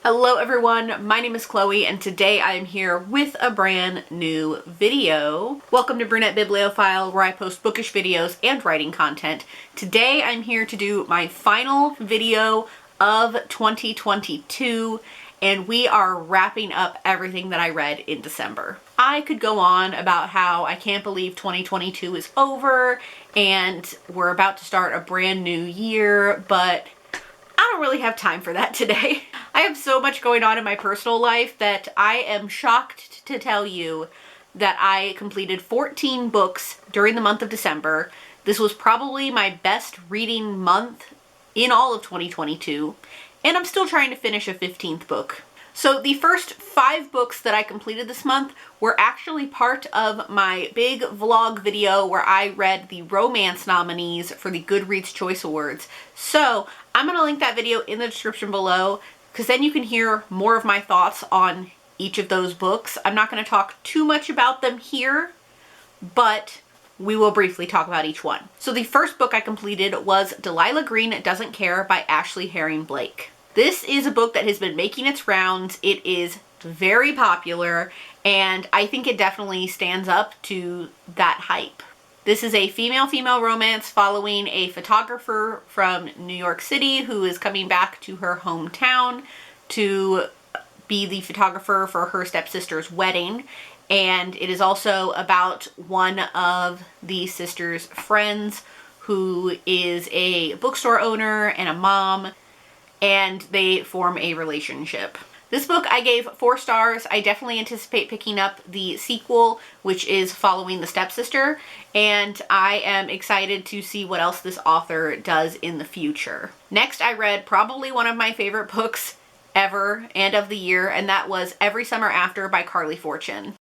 Hello everyone, my name is Chloe and today I am here with a brand new video. Welcome to Brunette Bibliophile, where I post bookish videos and writing content. Today I'm here to do my final video of 2022 and we are wrapping up everything that I read in December. I could go on about how I can't believe 2022 is over and we're about to start a brand new year, but I don't really have time for that today. I have so much going on in my personal life that I am shocked to tell you that I completed 14 books during the month of December. This was probably my best reading month in all of 2022, and I'm still trying to finish a 15th book. So the first 5 books that I completed this month were actually part of my big vlog video where I read the romance nominees for the Goodreads Choice Awards. So I'm going to link that video in the description below because then you can hear more of my thoughts on each of those books. I'm not going to talk too much about them here, but we will briefly talk about each one. So the first book I completed was Delilah Green Doesn't Care by Ashley Herring Blake. This is a book that has been making its rounds. It is very popular, and I think it definitely stands up to that hype. This is a female-female romance following a photographer from New York City who is coming back to her hometown to be the photographer for her stepsister's wedding. And it is also about one of the sister's friends who is a bookstore owner and a mom, and they form a relationship. This book I gave 4 stars. I definitely anticipate picking up the sequel, which is following the stepsister, and I am excited to see what else this author does in the future. Next, I read probably one of my favorite books ever and of the year, and that was Every Summer After by Carly Fortune.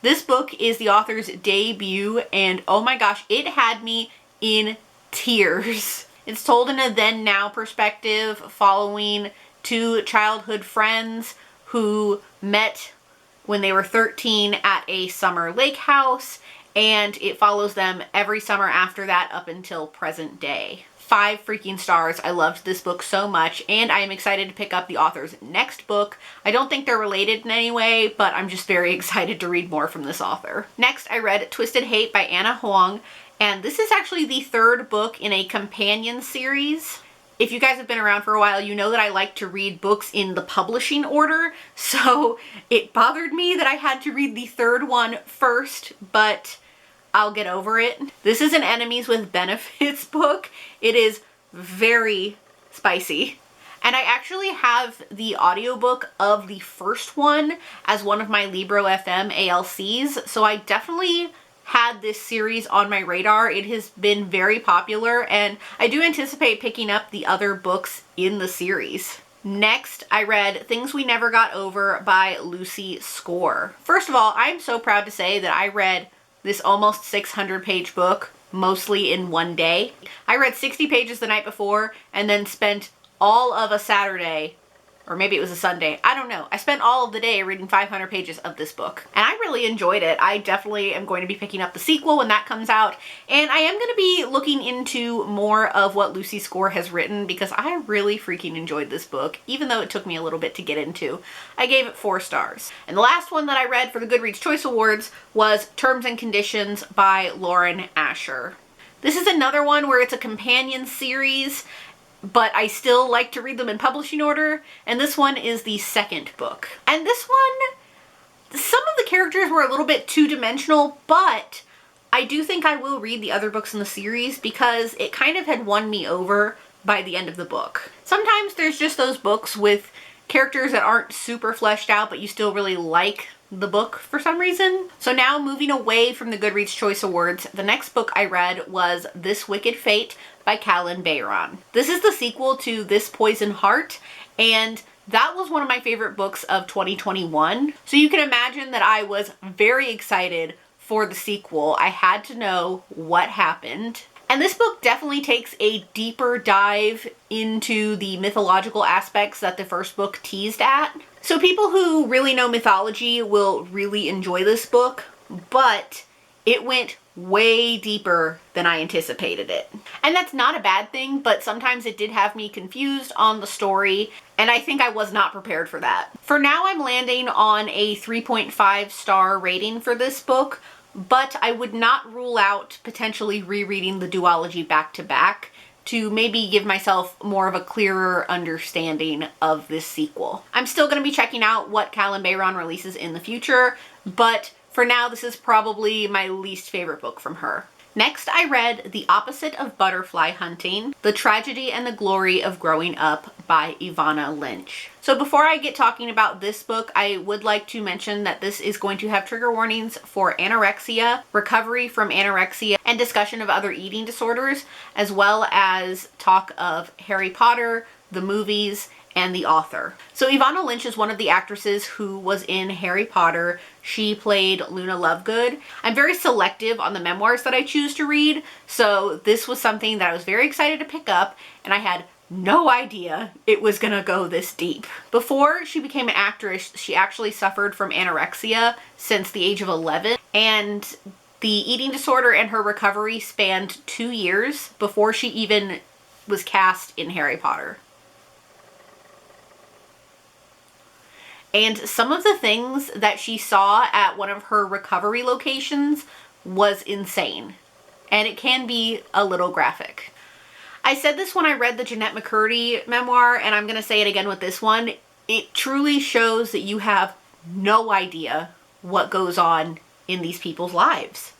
This book is the author's debut, and oh my gosh, it had me in tears. It's told in a then-now perspective following 2 childhood friends who met when they were 13 at a summer lake house, and it follows them every summer after that up until present day. 5 freaking stars. I loved this book so much, and I am excited to pick up the author's next book. I don't think they're related in any way, but I'm just very excited to read more from this author. Next, I read Twisted Hate by Anna Huang, and this is actually the 3rd book in a companion series. If you guys have been around for a while, you know that I like to read books in the publishing order, so it bothered me that I had to read the 3rd one first, but I'll get over it. This is an Enemies with Benefits book. It is very spicy. And I actually have the audiobook of the first one as one of my Libro FM ALCs, so I definitely had this series on my radar. It has been very popular, and I do anticipate picking up the other books in the series. Next, I read Things We Never Got Over by Lucy Score. First of all, I'm so proud to say that I read this almost 600-page book mostly in one day. I read 60 pages the night before and then spent all of a Saturday, or maybe it was a Sunday, I don't know. I spent all of the day reading 500 pages of this book, and I really enjoyed it. I definitely am going to be picking up the sequel when that comes out, and I am going to be looking into more of what Lucy Score has written because I really freaking enjoyed this book, even though it took me a little bit to get into. I gave it 4 stars. And the last one that I read for the Goodreads Choice Awards was Terms and Conditions by Lauren Asher. This is another one where it's a companion series, but I still like to read them in publishing order, and this one is the 2nd book. And this one, some of the characters were a little bit two-dimensional, but I do think I will read the other books in the series because it kind of had won me over by the end of the book. Sometimes there's just those books with characters that aren't super fleshed out, but you still really like the book for some reason. So now, moving away from the Goodreads Choice Awards, the next book I read was This Wicked Fate by Callan Bayron. This is the sequel to This Poison Heart, and that was one of my favorite books of 2021. So you can imagine that I was very excited for the sequel. I had to know what happened. And this book definitely takes a deeper dive into the mythological aspects that the first book teased at. So people who really know mythology will really enjoy this book, but it went way deeper than I anticipated it. And that's not a bad thing, but sometimes it did have me confused on the story, and I think I was not prepared for that. For now, I'm landing on a 3.5 star rating for this book, but I would not rule out potentially rereading the duology back to back to maybe give myself more of a clearer understanding of this sequel. I'm still going to be checking out what Callum Bayron releases in the future, but for now, this is probably my least favorite book from her. Next, I read The Opposite of Butterfly Hunting, The Tragedy and the Glory of Growing Up by Ivana Lynch. So before I get talking about this book, I would like to mention that this is going to have trigger warnings for anorexia, recovery from anorexia, and discussion of other eating disorders, as well as talk of Harry Potter, the movies, and the author. So Ivana Lynch is one of the actresses who was in Harry Potter. She played Luna Lovegood. I'm very selective on the memoirs that I choose to read, so this was something that I was very excited to pick up, and I had no idea it was gonna go this deep. Before she became an actress, she actually suffered from anorexia since the age of 11, and the eating disorder and her recovery spanned 2 years before she even was cast in Harry Potter. And some of the things that she saw at one of her recovery locations was insane. And it can be a little graphic. I said this when I read the Jeanette McCurdy memoir, and I'm going to say it again with this one. It truly shows that you have no idea what goes on in these people's lives.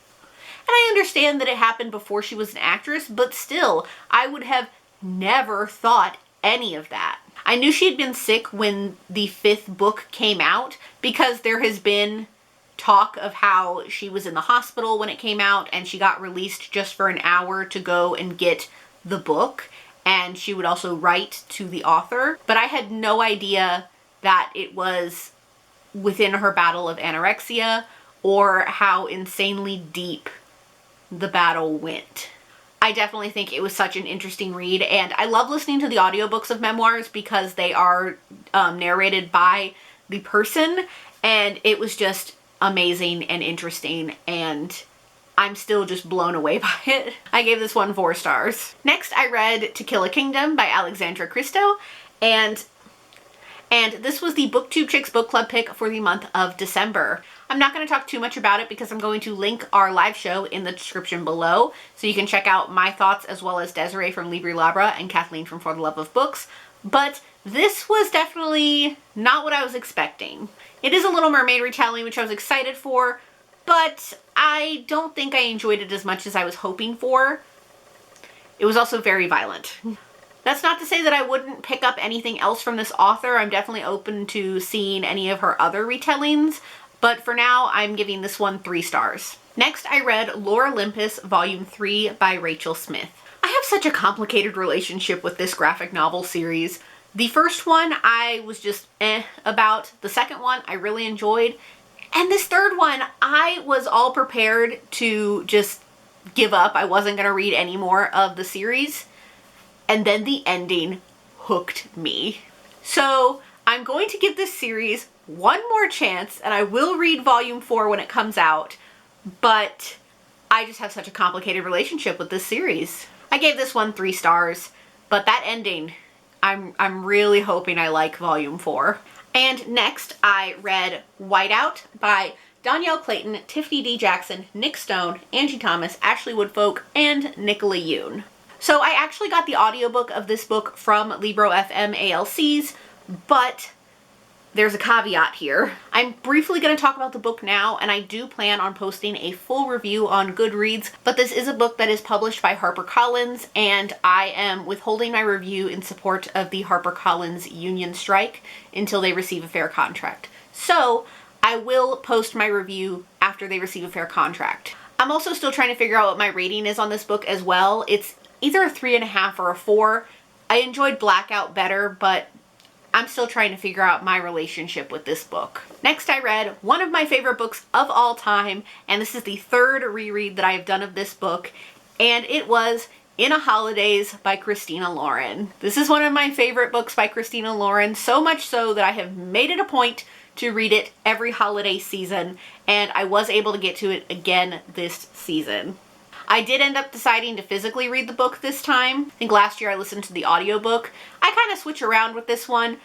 And I understand that it happened before she was an actress, but still, I would have never thought any of that. I knew she had been sick when the 5th book came out because there has been talk of how she was in the hospital when it came out and she got released just for an hour to go and get the book, and she would also write to the author. But I had no idea that it was within her battle of anorexia or how insanely deep the battle went. I definitely think it was such an interesting read, and I love listening to the audiobooks of memoirs because they are narrated by the person, and it was just amazing and interesting, and I'm still just blown away by it. I gave this one 4 stars. Next, I read To Kill a Kingdom by Alexandra Christo, and this was the BookTube Chicks Book Club pick for the month of December. I'm not going to talk too much about it because I'm going to link our live show in the description below, so you can check out my thoughts as well as Desiree from Libri Labra and Kathleen from For the Love of Books. But this was definitely not what I was expecting. It is a Little Mermaid retelling, which I was excited for, but I don't think I enjoyed it as much as I was hoping for. It was also very violent. That's not to say that I wouldn't pick up anything else from this author. I'm definitely open to seeing any of her other retellings, but for now, I'm giving this one 3 stars. Next, I read Lore Olympus Volume 3 by Rachel Smith. I have such a complicated relationship with this graphic novel series. The first one, I was just about. The second one, I really enjoyed. And this third one, I was all prepared to just give up. I wasn't going to read any more of the series. And then the ending hooked me. So I'm going to give this series one more chance, and I will read Volume 4 when it comes out, but I just have such a complicated relationship with this series. I gave this one 3 stars, but that ending, I'm really hoping I like Volume 4. And next, I read Whiteout by Danielle Clayton, Tiffany D. Jackson, Nick Stone, Angie Thomas, Ashley Woodfolk, and Nicola Yoon. So I actually got the audiobook of this book from Libro FM ALCs, but there's a caveat here. I'm briefly going to talk about the book now, and I do plan on posting a full review on Goodreads, but this is a book that is published by HarperCollins, and I am withholding my review in support of the HarperCollins union strike until they receive a fair contract. So I will post my review after they receive a fair contract. I'm also still trying to figure out what my rating is on this book as well. It's either a 3.5 or a 4. I enjoyed Blackout better, but I'm still trying to figure out my relationship with this book. Next, I read one of my favorite books of all time, and this is the 3rd reread that I have done of this book, and it was In a Holidays by Christina Lauren. This is one of my favorite books by Christina Lauren, so much so that I have made it a point to read it every holiday season, and I was able to get to it again this season. I did end up deciding to physically read the book this time. I think last year I listened to the audiobook. I kind of switch around with this one.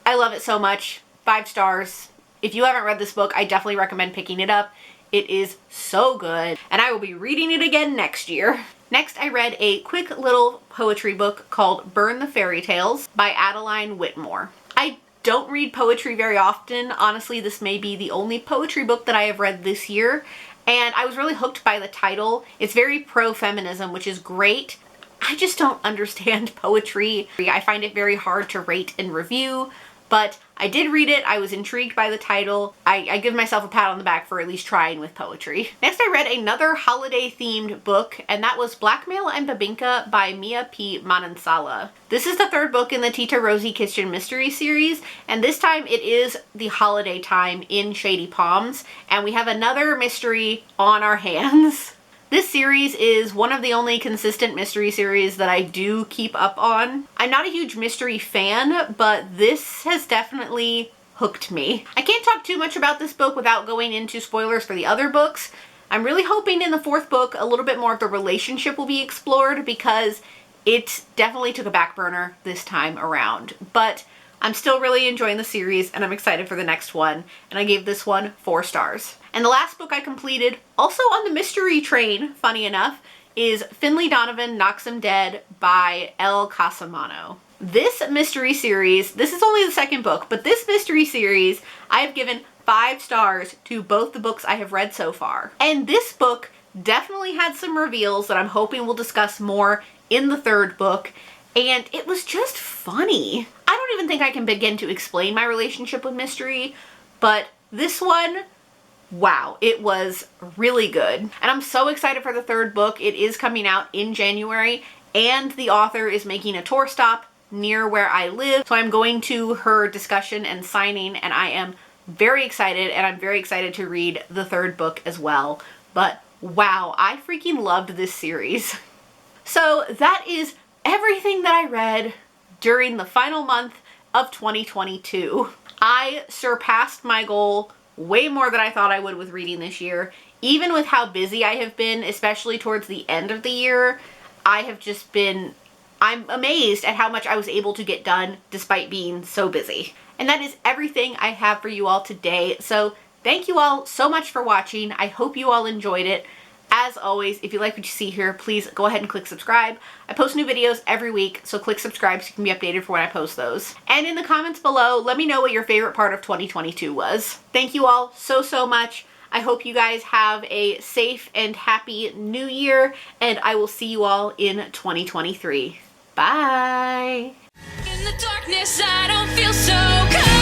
I love it so much. 5 stars. If you haven't read this book, I definitely recommend picking it up. It is so good, and I will be reading it again next year. Next, I read a quick little poetry book called Burn the Fairy Tales by Adeline Whitmore. I don't read poetry very often. Honestly, this may be the only poetry book that I have read this year, and I was really hooked by the title. It's very pro-feminism, which is great. I just don't understand poetry. I find it very hard to rate and review, but I did read it. I was intrigued by the title. I give myself a pat on the back for at least trying with poetry. Next, I read another holiday-themed book, and that was Blackmail and Babinka by Mia P. Manansala. This is the 3rd book in the Tita Rosie Kitchen Mystery series, and this time it is the holiday time in Shady Palms, and we have another mystery on our hands. This series is one of the only consistent mystery series that I do keep up on. I'm not a huge mystery fan, but this has definitely hooked me. I can't talk too much about this book without going into spoilers for the other books. I'm really hoping in the 4th book a little bit more of the relationship will be explored, because it definitely took a back burner this time around. But I'm still really enjoying the series, and I'm excited for the next one, and I gave this one 4 stars. And the last book I completed, also on the mystery train, funny enough, is Finley Donovan Knocks 'Em Dead by El Casamano. This mystery series, this is only the 2nd book, but this mystery series, I have given 5 stars to both the books I have read so far. And this book definitely had some reveals that I'm hoping we'll discuss more in the 3rd book, and it was just funny. I don't even think I can begin to explain my relationship with mystery, but this one, wow, it was really good. And I'm so excited for the 3rd book. It is coming out in January, and the author is making a tour stop near where I live. So I'm going to her discussion and signing, and I am very excited, and I'm very excited to read the 3rd book as well. But wow, I freaking loved this series. So that is everything that I read during the final month of 2022. I surpassed my goal way more than I thought I would with reading this year. Even with how busy I have been, especially towards the end of the year, I'm amazed at how much I was able to get done despite being so busy. And that is everything I have for you all today. So thank you all so much for watching. I hope you all enjoyed it. As always, if you like what you see here, please go ahead and click subscribe. I post new videos every week, so click subscribe so you can be updated for when I post those. And in the comments below, let me know what your favorite part of 2022 was. Thank you all so, so much. I hope you guys have a safe and happy new year, and I will see you all in 2023. Bye! In the darkness, I don't feel so cold.